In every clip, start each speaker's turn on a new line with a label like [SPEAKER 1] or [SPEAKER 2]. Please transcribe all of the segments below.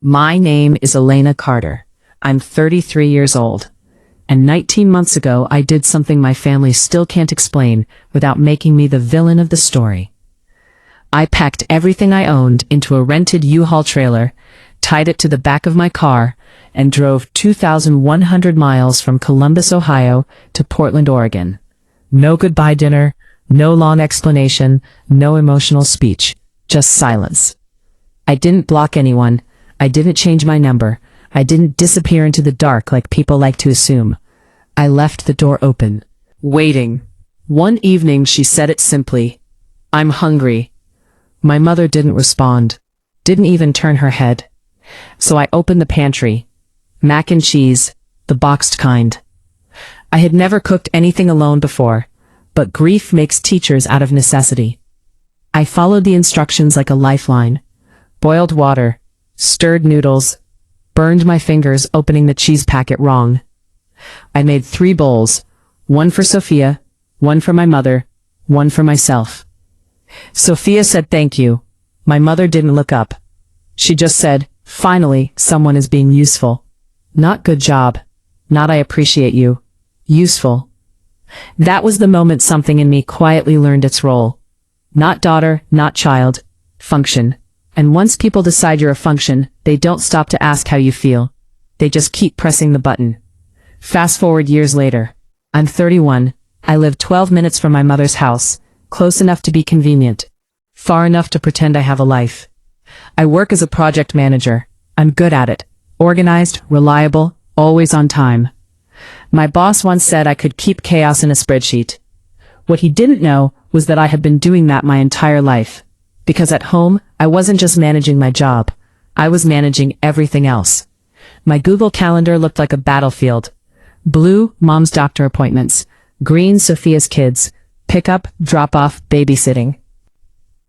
[SPEAKER 1] My name is Elena Carter. I'm 33 years old. And 19 months ago, I did something my family still can't explain without making me the villain of the story. I packed everything I owned into a rented U-Haul trailer, tied it to the back of my car, and drove 2,100 miles from Columbus, Ohio, to Portland, Oregon. No goodbye dinner, no long explanation, no emotional speech, just silence. I didn't block anyone. I didn't change my number. I didn't disappear into the dark like people like to assume. I left the door open, waiting. One evening she said it simply, "I'm hungry." My mother didn't respond, didn't even turn her head. So I opened the pantry. Mac and cheese, the boxed kind. I had never cooked anything alone before, but grief makes teachers out of necessity. I followed the instructions like a lifeline. Boiled water, stirred noodles, burned my fingers opening the cheese packet wrong. I made 3 bowls, one for Sophia, one for my mother, one for myself. Sophia said thank you. My mother didn't look up. She just said, "Finally, someone is being useful." Not "good job," not "I appreciate you." Useful. That was the moment something in me quietly learned its role. Not daughter, not child, function. And once people decide you're a function, they don't stop to ask how you feel. They just keep pressing the button. Fast forward years later. I'm 31. I live 12 minutes from my mother's house, close enough to be convenient, far enough to pretend I have a life. I work as a project manager. I'm good at it. Organized, reliable, always on time. My boss once said I could keep chaos in a spreadsheet. What he didn't know was that I had been doing that my entire life. Because at home, I wasn't just managing my job. I was managing everything else. My Google Calendar looked like a battlefield. Blue, mom's doctor appointments. Green, Sophia's kids. Pickup, drop-off, babysitting.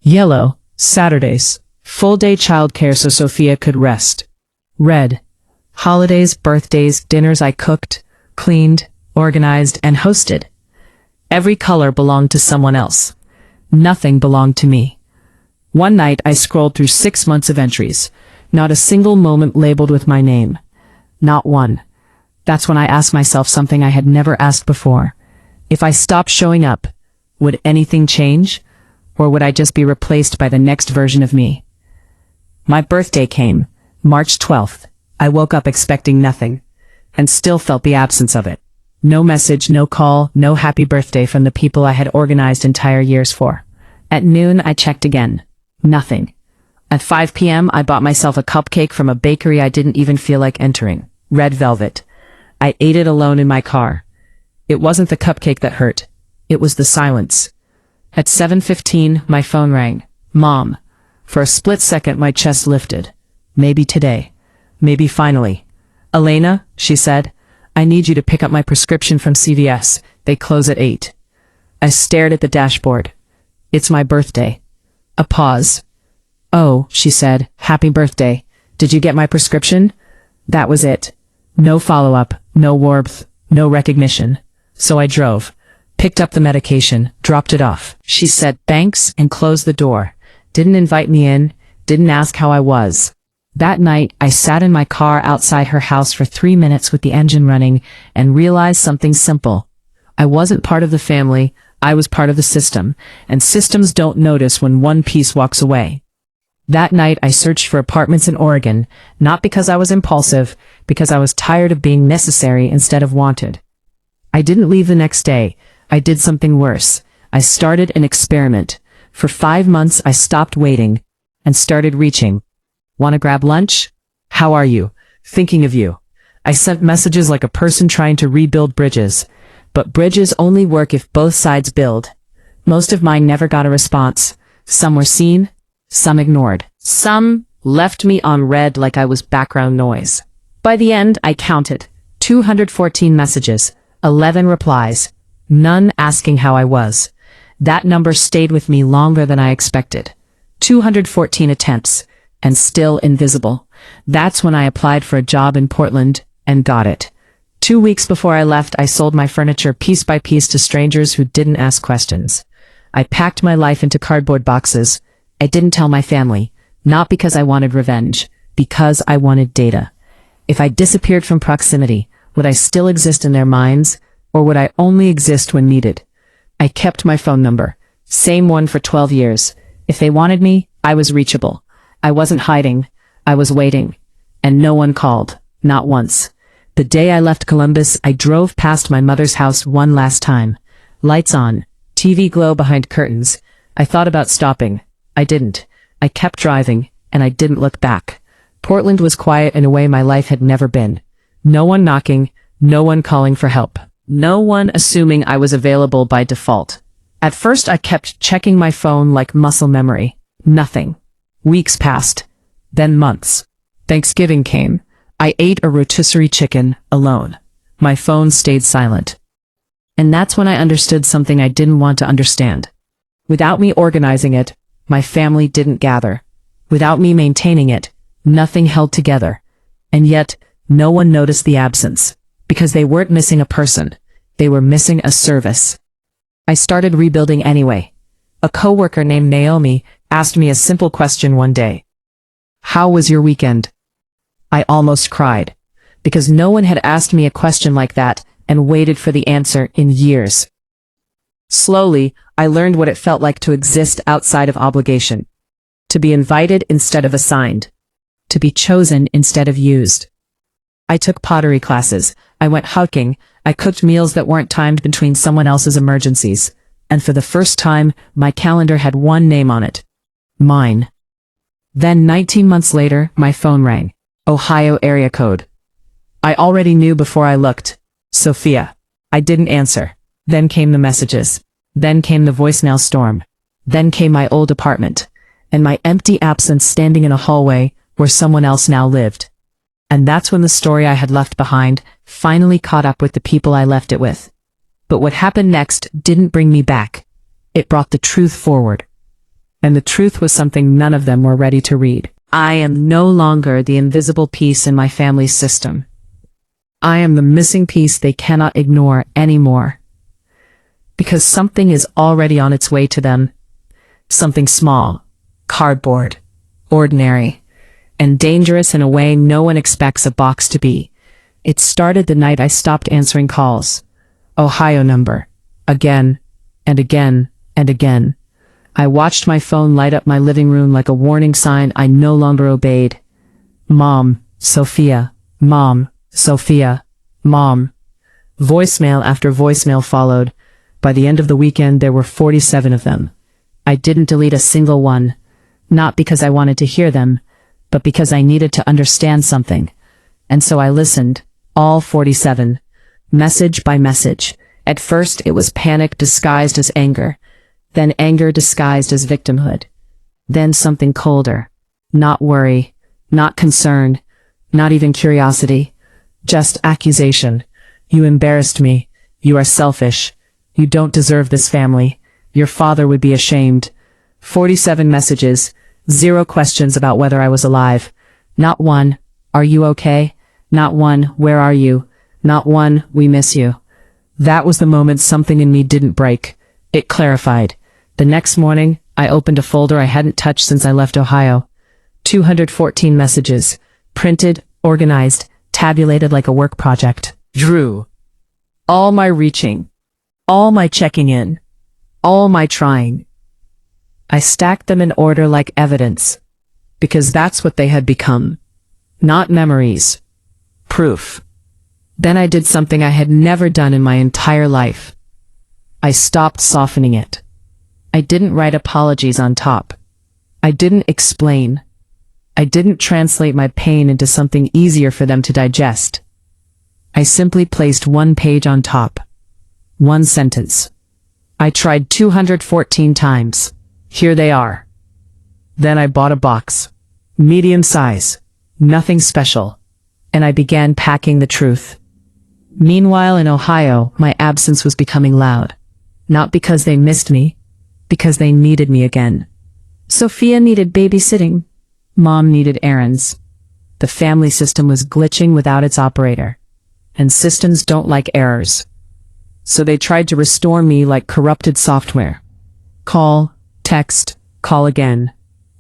[SPEAKER 1] Yellow, Saturdays. Full-day childcare so Sophia could rest. Red, holidays, birthdays, dinners I cooked, cleaned, organized, and hosted. Every color belonged to someone else. Nothing belonged to me. One night I scrolled through 6 months of entries. Not a single moment labeled with my name. Not one. That's when I asked myself something I had never asked before. If I stopped showing up, would anything change? Or would I just be replaced by the next version of me? My birthday came, March 12th. I woke up expecting nothing, and still felt the absence of it. No message, no call, no happy birthday from the people I had organized entire years for. At noon, I checked again. Nothing. At 5 p.m., I bought myself a cupcake from a bakery I didn't even feel like entering. Red velvet. I ate it alone in my car. It wasn't the cupcake that hurt. It was the silence. At 7:15, my phone rang. Mom. For a split second, my chest lifted. Maybe today. Maybe finally. "Elena," she said, "I need you to pick up my prescription from CVS. They close at 8. I stared at the dashboard. It's my birthday. A pause. "Oh," she said, "happy birthday. Did you get my prescription?" That was it. No follow-up, no warmth, no recognition. So I drove, picked up the medication, dropped it off. She said thanks and closed the door. Didn't invite me in, didn't ask how I was. That night, I sat in my car outside her house for 3 minutes with the engine running and realized something simple. I wasn't part of the family. I was part of the system, and systems don't notice when one piece walks away. That night I searched for apartments in Oregon, not because I was impulsive, because I was tired of being necessary instead of wanted. I didn't leave the next day. I did something worse. I started an experiment. For 5 months I stopped waiting and started reaching. "Want to grab lunch? How are you? Thinking of you." I sent messages like a person trying to rebuild bridges. But bridges only work if both sides build. Most of mine never got a response. Some were seen, some ignored. Some left me on red like I was background noise. By the end, I counted 214 messages, 11 replies, none asking how I was. That number stayed with me longer than I expected. 214 attempts, and still invisible. That's when I applied for a job in Portland and got it. 2 weeks before I left, I sold my furniture piece by piece to strangers who didn't ask questions. I packed my life into cardboard boxes. I didn't tell my family, not because I wanted revenge, because I wanted data. If I disappeared from proximity, would I still exist in their minds, or would I only exist when needed? I kept my phone number, same one for 12 years. If they wanted me, I was reachable. I wasn't hiding, I was waiting. And no one called, not once. The day I left Columbus, I drove past my mother's house one last time. Lights on, TV glow behind curtains. I thought about stopping. I didn't. I kept driving, and I didn't look back. Portland was quiet in a way my life had never been. No one knocking, no one calling for help. No one assuming I was available by default. At first I kept checking my phone like muscle memory. Nothing. Weeks passed. Then months. Thanksgiving came. I ate a rotisserie chicken alone. My phone stayed silent. And that's when I understood something I didn't want to understand. Without me organizing it, my family didn't gather. Without me maintaining it, nothing held together. And yet, no one noticed the absence. Because they weren't missing a person. They were missing a service. I started rebuilding anyway. A coworker named Naomi asked me a simple question one day. "How was your weekend?" I almost cried. Because no one had asked me a question like that and waited for the answer in years. Slowly, I learned what it felt like to exist outside of obligation. To be invited instead of assigned. To be chosen instead of used. I took pottery classes, I went hiking, I cooked meals that weren't timed between someone else's emergencies, and for the first time, my calendar had one name on it. Mine. Then 19 months later, my phone rang. Ohio area code. I already knew before I looked. Sophia. I didn't answer. Then came the messages. Then came the voicemail storm. Then came my old apartment. And my empty absence standing in a hallway where someone else now lived. And that's when the story I had left behind finally caught up with the people I left it with. But what happened next didn't bring me back. It brought the truth forward. And the truth was something none of them were ready to read. I am no longer the invisible piece in my family's system. I am the missing piece they cannot ignore anymore. Because something is already on its way to them. Something small, cardboard, ordinary, and dangerous in a way no one expects a box to be. It started the night I stopped answering calls. Ohio number. Again, and again, and again. I watched my phone light up my living room like a warning sign I no longer obeyed. Mom, Sophia. Mom, Sophia. Mom. Voicemail after voicemail followed. By the end of the weekend, there were 47 of them. I didn't delete a single one. Not because I wanted to hear them, but because I needed to understand something. And so I listened, all 47, message by message. At first it was panic disguised as anger, then anger disguised as victimhood, then something colder. Not worry, not concern, not even curiosity, just accusation. You embarrassed me, you are selfish, you don't deserve this family, your father would be ashamed. 47 messages. 0 questions about whether I was alive. Not one, "Are you okay?" Not one, "Where are you?" Not one, "We miss you." That was the moment something in me didn't break. It clarified. The next morning, I opened a folder I hadn't touched since I left Ohio. 214 messages. Printed, organized, tabulated like a work project. Drew. All my reaching. All my checking in. All my trying. I stacked them in order like evidence, because that's what they had become. Not memories. Proof. Then I did something I had never done in my entire life. I stopped softening it. I didn't write apologies on top. I didn't explain. I didn't translate my pain into something easier for them to digest. I simply placed one page on top. One sentence. I tried 214 times. Here they are. Then I bought a box. Medium size. Nothing special. And I began packing the truth. Meanwhile in Ohio, my absence was becoming loud. Not because they missed me, because they needed me again. Sophia needed babysitting. Mom needed errands. The family system was glitching without its operator. And systems don't like errors. So they tried to restore me like corrupted software. Call, text, call again.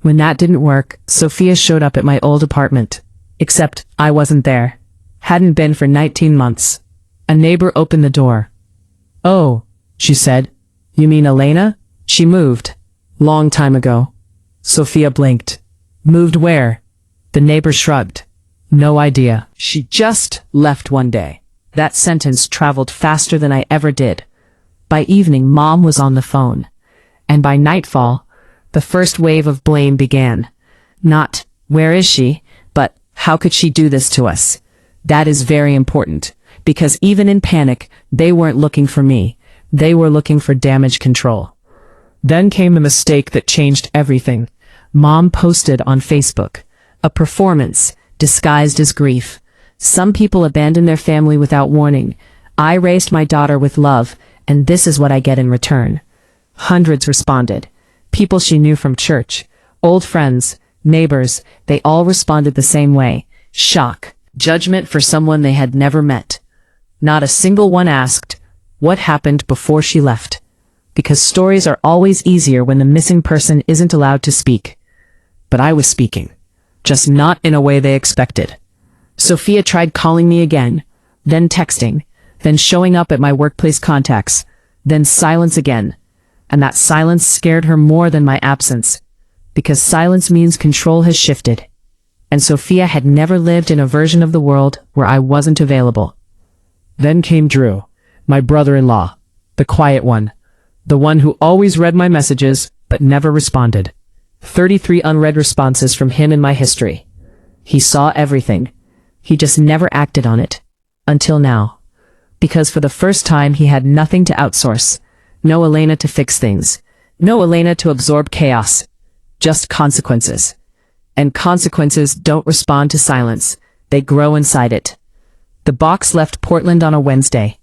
[SPEAKER 1] When that didn't work, Sophia showed up at my old apartment. Except I wasn't there. Hadn't been for 19 months. A neighbor opened the door. "Oh," she said. "You mean Elena? She moved. Long time ago." Sophia blinked. "Moved where?" The neighbor shrugged. "No idea. She just left one day." That sentence traveled faster than I ever did. By evening, Mom was on the phone. And by nightfall, the first wave of blame began. Not, "Where is she?" but, "How could she do this to us?" That is very important, because even in panic, they weren't looking for me. They were looking for damage control. Then came the mistake that changed everything. Mom posted on Facebook. A performance, disguised as grief. Some people abandon their family without warning. I raised my daughter with love, and this is what I get in return. Hundreds responded. People she knew from church, old friends, neighbors, they all responded the same way. Shock, judgment for someone they had never met. Not a single one asked, what happened before she left? Because stories are always easier when the missing person isn't allowed to speak. But I was speaking, just not in a way they expected. Sophia tried calling me again, then texting, then showing up at my workplace contacts, then silence again. And that silence scared her more than my absence, because silence means control has shifted. And Sophia had never lived in a version of the world where I wasn't available. Then came Drew, my brother-in-law, the quiet one, the one who always read my messages but never responded. 33 unread responses from him in my history. He saw everything. He just never acted on it. Until now. Because for the first time he had nothing to outsource. No Elena to fix things. No Elena to absorb chaos. Just consequences. And consequences don't respond to silence. They grow inside it. The box left Portland on a Wednesday.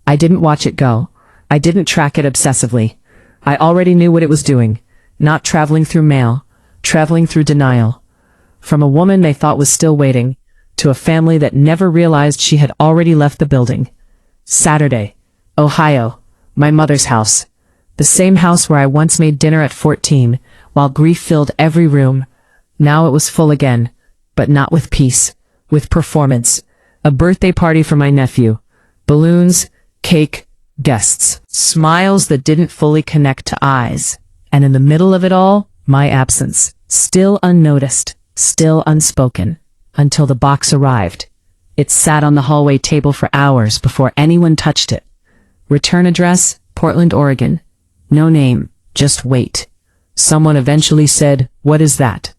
[SPEAKER 1] I didn't watch it go. I didn't track it obsessively. I already knew what it was doing. Not traveling through mail. Traveling through denial. From a woman they thought was still waiting, to a family that never realized she had already left the building. Saturday. Ohio. My mother's house. The same house where I once made dinner at 14, while grief filled every room. Now it was full again, but not with peace, with performance. A birthday party for my nephew. Balloons, cake, guests. Smiles that didn't fully connect to eyes. And in the middle of it all, my absence. Still unnoticed, still unspoken. Until the box arrived. It sat on the hallway table for hours before anyone touched it. Return address, Portland, Oregon. No name, just wait. Someone eventually said, "What is that?"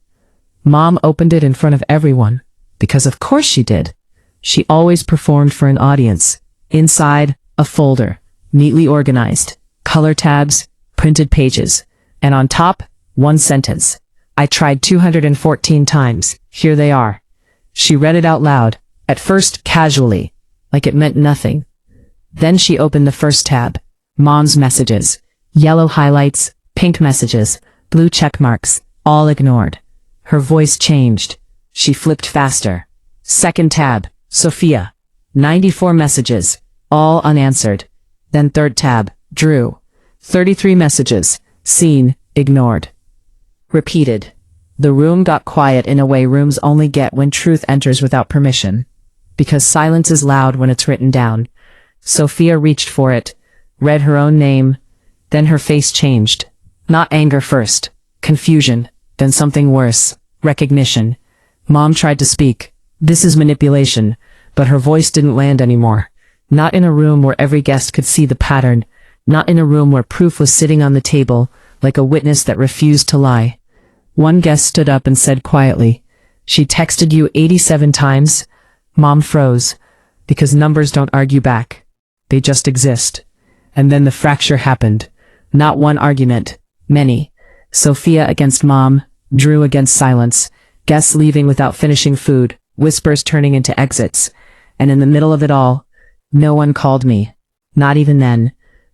[SPEAKER 1] Mom opened it in front of everyone, because of course she did. She always performed for an audience. Inside, a folder, neatly organized, color tabs, printed pages, and on top, one sentence. I tried 214 times. Here they are. She read it out loud, at first casually, like it meant nothing. Then she opened the first tab. Mom's messages. Yellow highlights, pink messages, blue check marks, all ignored. Her voice changed. She flipped faster. Second tab. Sophia. 94 messages, all unanswered. Then third tab. Drew. 33 messages, seen, ignored. Repeated. The room got quiet in a way rooms only get when truth enters without permission. Because silence is loud when it's written down. Sophia reached for it, read her own name, then her face changed. Not anger first, confusion, then something worse, recognition. Mom tried to speak. This is manipulation, but her voice didn't land anymore. Not in a room where every guest could see the pattern. Not in a room where proof was sitting on the table, like a witness that refused to lie. One guest stood up and said quietly, "She texted you 87 times?" Mom froze, because numbers don't argue back. They just exist. And then the fracture happened. Not one argument, many. Sophia against Mom, Drew against silence, guests leaving without finishing food, whispers turning into exits. And in the middle of it all, no one called me. Not even then.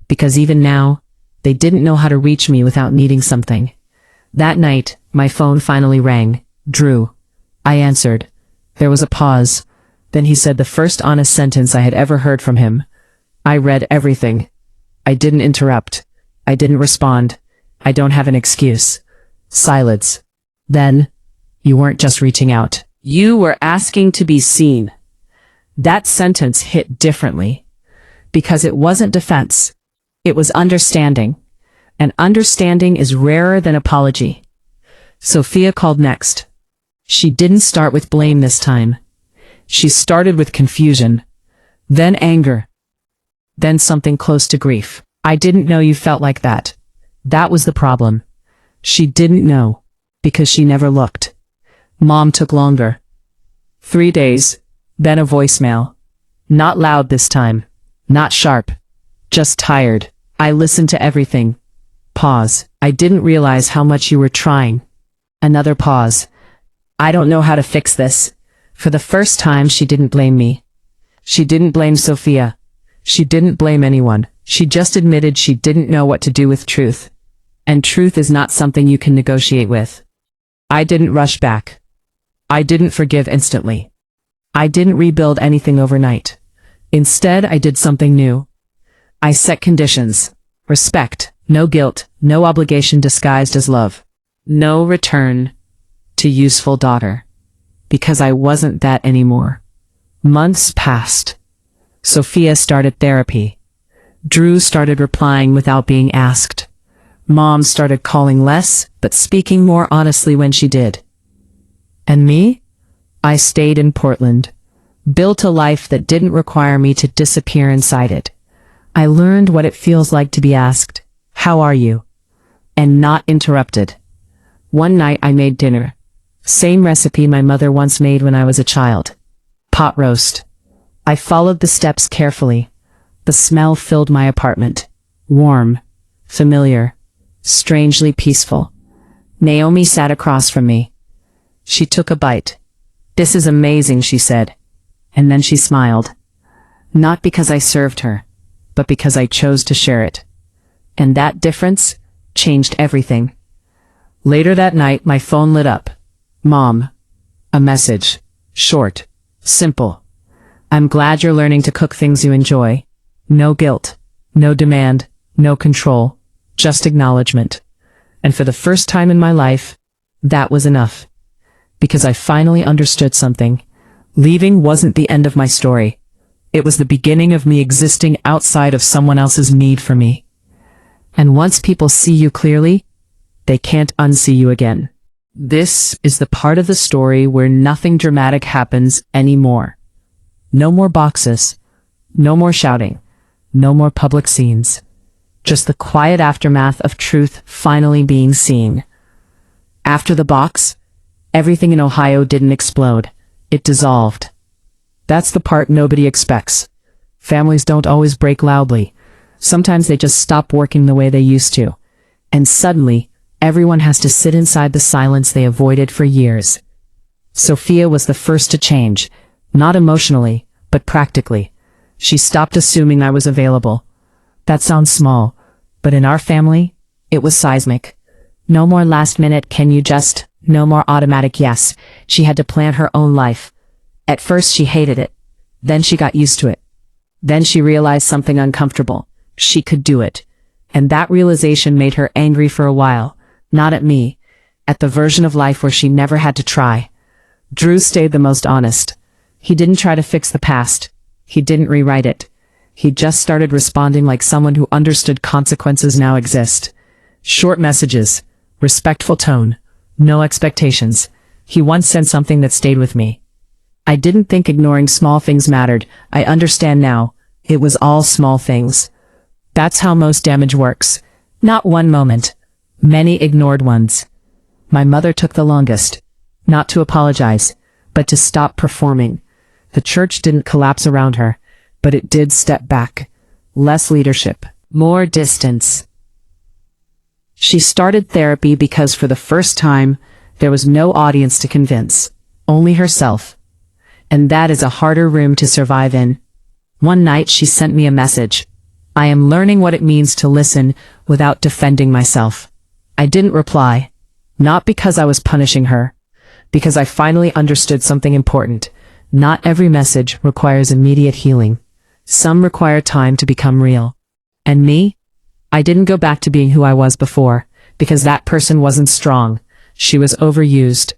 [SPEAKER 1] Because even now, they didn't know how to reach me without needing something. That night, my phone finally rang. Drew. I answered. There was a pause. Then he said the first honest sentence I had ever heard from him. I read everything. I didn't interrupt. I didn't respond. I don't have an excuse. Silence. Then, you weren't just reaching out. You were asking to be seen. That sentence hit differently. Because it wasn't defense. It was understanding. And understanding is rarer than apology. Sophia called next. She didn't start with blame this time. She started with confusion. Then anger. Then something close to grief. I didn't know you felt like that. That was the problem. She didn't know. Because she never looked. Mom took longer. 3 days. Then a voicemail. Not loud this time. Not sharp. Just tired. I listened to everything. Pause. I didn't realize how much you were trying. Another pause. I don't know how to fix this. For the first time, she didn't blame me. She didn't blame Sophia. She didn't blame anyone. She just admitted she didn't know what to do with truth. And truth is not something you can negotiate with. I didn't rush back. I didn't forgive instantly. I didn't rebuild anything overnight. Instead, I did something new. I set conditions. Respect. No guilt. No obligation disguised as love. No return to useful daughter. Because I wasn't that anymore. Months passed. Sophia started therapy. Drew started replying without being asked. Mom started calling less, but speaking more honestly when she did. And me? I stayed in Portland. Built a life that didn't require me to disappear inside it. I learned what it feels like to be asked, "How are you?" and not interrupted. One night I made dinner. Same recipe my mother once made when I was a child. Pot roast. I followed the steps carefully. The smell filled my apartment. Warm. Familiar. Strangely peaceful. Naomi sat across from me. She took a bite. "This is amazing," she said. And then she smiled. Not because I served her, but because I chose to share it. And that difference changed everything. Later that night, my phone lit up. "Mom." A message. Short. Simple. "I'm glad you're learning to cook things you enjoy. No guilt. No demand. No control. Just acknowledgement." And for the first time in my life, that was enough. Because I finally understood something. Leaving wasn't the end of my story. It was the beginning of me existing outside of someone else's need for me. And once people see you clearly, they can't unsee you again. This is the part of the story where nothing dramatic happens anymore. No more boxes. No more shouting. No more public scenes. Just the quiet aftermath of truth finally being seen. After the box, everything in Ohio didn't explode. It dissolved. That's the part nobody expects. Families don't always break loudly. Sometimes they just stop working the way they used to. And suddenly, everyone has to sit inside the silence they avoided for years. Sophia was the first to change. Not emotionally, but practically. She stopped assuming I was available. That sounds small, but in our family, it was seismic. No more last minute, "Can you just?" No more automatic yes. She had to plan her own life. At first she hated it. Then she got used to it. Then she realized something uncomfortable. She could do it. And that realization made her angry for a while. Not at me. At the version of life where she never had to try. Drew stayed the most honest. He didn't try to fix the past. He didn't rewrite it. He just started responding like someone who understood consequences now exist. Short messages. Respectful tone. No expectations. He once said something that stayed with me. I didn't think ignoring small things mattered. I understand now. It was all small things. That's how most damage works. Not one moment. Many ignored ones. My mother took the longest. Not to apologize, but to stop performing. The church didn't collapse around her, but it did step back. Less leadership. More distance. She started therapy because for the first time, there was no audience to convince. Only herself. And that is a harder room to survive in. One night she sent me a message. "I am learning what it means to listen without defending myself." I didn't reply. Not because I was punishing her. Because I finally understood something important. Not every message requires immediate healing. Some require time to become real. And me? I didn't go back to being who I was before, because that person wasn't strong. She was overused.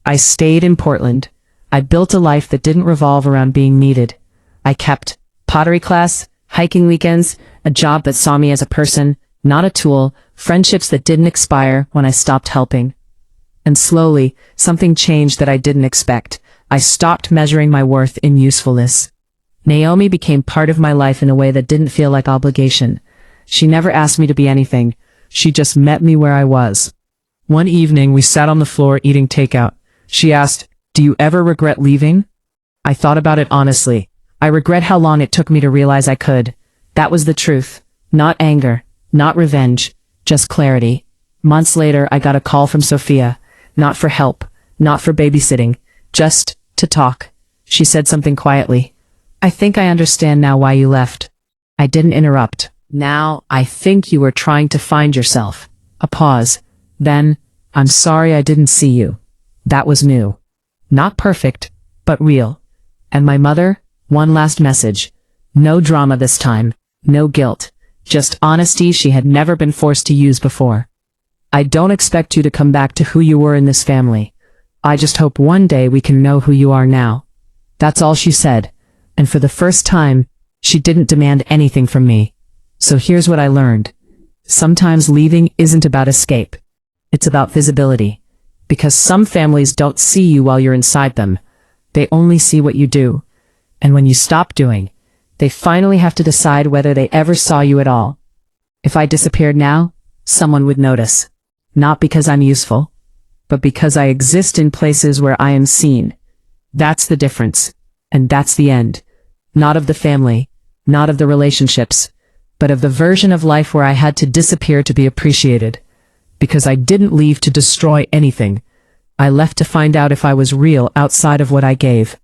[SPEAKER 1] I stayed in Portland. I built a life that didn't revolve around being needed. I kept pottery class, hiking weekends, a job that saw me as a person, not a tool, friendships that didn't expire when I stopped helping. And slowly, something changed that I didn't expect. I stopped measuring my worth in usefulness. Naomi became part of my life in a way that didn't feel like obligation. She never asked me to be anything. She just met me where I was. One evening, we sat on the floor eating takeout. She asked, "Do you ever regret leaving?" I thought about it honestly. I regret how long it took me to realize I could. That was the truth. Not anger, not revenge, just clarity. Months later, I got a call from Sophia. Not for help, not for babysitting, just to talk. She said something quietly. "I think I understand now why you left." I didn't interrupt. "Now, I think you were trying to find yourself." A pause. Then, "I'm sorry I didn't see you." That was new. Not perfect, but real. And my mother? One last message. No drama this time. No guilt. Just honesty she had never been forced to use before. "I don't expect you to come back to who you were in this family. I just hope one day we can know who you are now." That's all she said. And for the first time, she didn't demand anything from me. So here's what I learned. Sometimes leaving isn't about escape. It's about visibility. Because some families don't see you while you're inside them. They only see what you do. And when you stop doing, they finally have to decide whether they ever saw you at all. If I disappeared now, someone would notice. Not because I'm useful, but because I exist in places where I am seen. That's the difference. And that's the end. Not of the family, not of the relationships, but of the version of life where I had to disappear to be appreciated. Because I didn't leave to destroy anything. I left to find out if I was real outside of what I gave.